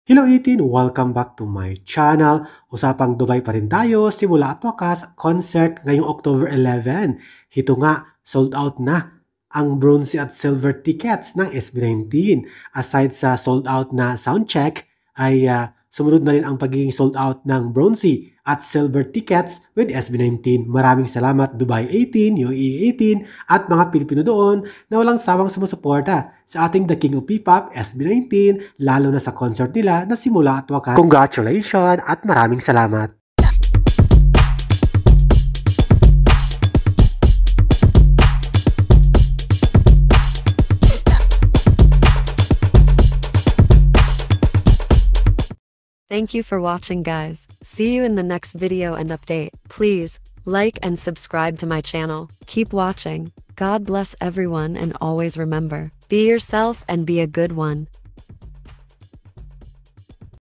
Hello 18! Welcome back to my channel. Usapang Dubai pa rin tayo, simula at wakas, concert ngayong October 11. Ito nga, sold out na ang bronze at silver tickets ng SB19. Aside sa sold out na soundcheck, ay sumunod na rin ang pagiging sold out ng bronze at silver tickets with SB19. Maraming salamat Dubai 18, UAE 18 at mga Pilipino doon na walang sawang sumusuporta sa ating The King of P-Pop SB19, lalo na sa concert nila na simula at wakas. Congratulations at maraming salamat! Thank you for watching, guys. See you in the next video and update. Please like and subscribe to my channel. Keep watching. God bless everyone, and always remember, be yourself and be a good one.